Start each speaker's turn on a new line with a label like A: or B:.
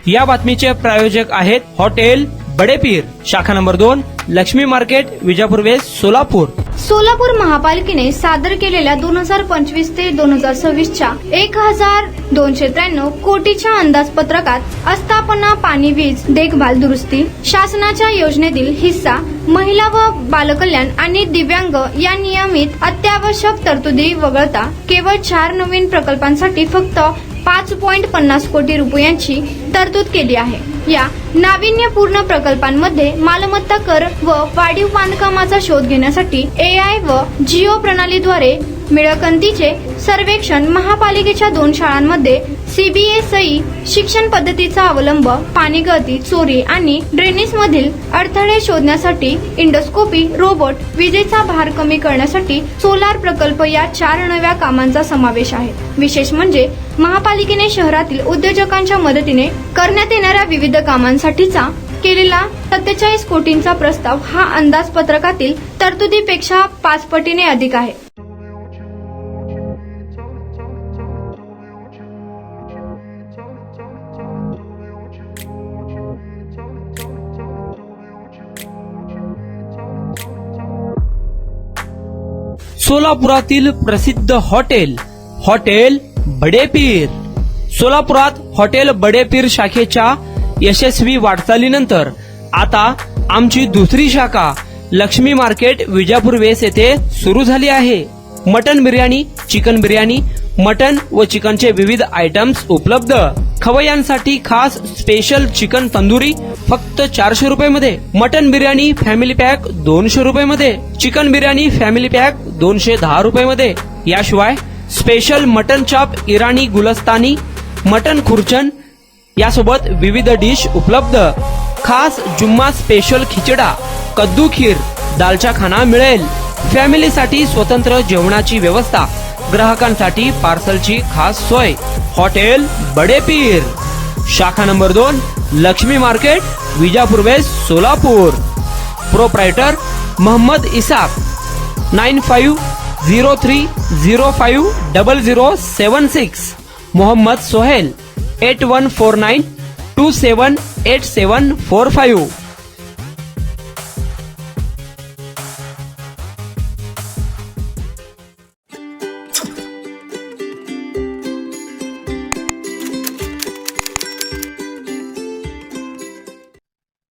A: या बातमीचे प्रायोजक आहेत हॉटेल बडेपीर, शाखा number 2, Laxmi market, Vijapur west, Solapur.
B: Solapur महापालिकेने सादर केलेल्या 2025 ते 2026च्या 1293 कोटीच्या अंदाजपत्रकात आस्थापना, पाणी, वीज देखभाल, दुरुस्ती, शासनाच्या योजनेतील हिस्सा, महिला व बालकल्याण आणि दिव्यांग या नियमित अत्यावश्यक तरतुदी वगळता केवळ 4 नवीन प्रकल्पांसाठी फक्त 5.50 कोटी रुपयांची तरतूद केली आहे. या नाविन्यपूर्ण प्रकल्पांमध्ये मालमत्ता कर व वाढीव बांधकामाचा शोध घेण्यासाठी AI व जिओ प्रणालीद्वारे मिळकंतीचे सर्वेक्षण, महापालिकेच्या 2 शाळांमध्ये CBSE शिक्षण पद्धतीचा अवलंब, पाणी गळती, चोरी आणि ड्रेनेज मधील अडथळे शोधण्यासाठी इंडोस्कोपी, रोबोट, विजेचा भार कमी करण्यासाठी सोलार प्रकल्प या 4 नव्या कामांचा समावेश आहे. विशेष म्हणजे महापालिकेने शहरातील उद्योजकांच्या मदतीने करण्यात येणाऱ्या विविध कामांसाठीचा केलेला 47 कोटींचा प्रस्ताव हा अंदाजपत्रकातील तरतुदीपेक्षा 5 पटीने अधिक आहे.
A: सोलापुरातील प्रसिद्ध हॉटेल बडेपीर. सोलापुरात हॉटेल बडेपीर शाखेच्या यशस्वी वाटचालीनंतर आता आमची दुसरी शाखा लक्ष्मी मार्केट, विजापूर वेस्ट येथे सुरू झाली आहे. Mutton biryani, chicken biryani, mutton व चिकनचे विविध आयटम्स उपलब्ध. खवय्यांसाठी खास स्पेशल चिकन तंदुरी फक्त 400 रुपये मध्ये, मटन बिर्याणी फॅमिली पॅक 200 रुपये मध्ये, चिकन बिर्याणी फॅमिली पॅक 210 रुपये मध्ये. याशिवाय स्पेशल मटन चाप, इराणी गुलस्तानी, मटन खुर्चन यासोबत विविध डिश उपलब्ध. खास जुम्मा स्पेशल खिचडा, कद्दू खीर, दालचा खाना मिळेल. फॅमिलीसाठी स्वतंत्र जेवणाची व्यवस्था, ग्राहकांसाठी पार्सलची खास सोय. हॉटेल बडेपीर, शाखा number 2, Laxmi market, Vijapur west, Solapur. Proprietor Mohammed Ishaq. 9503050076. Mohammed Sohail. 8149278745.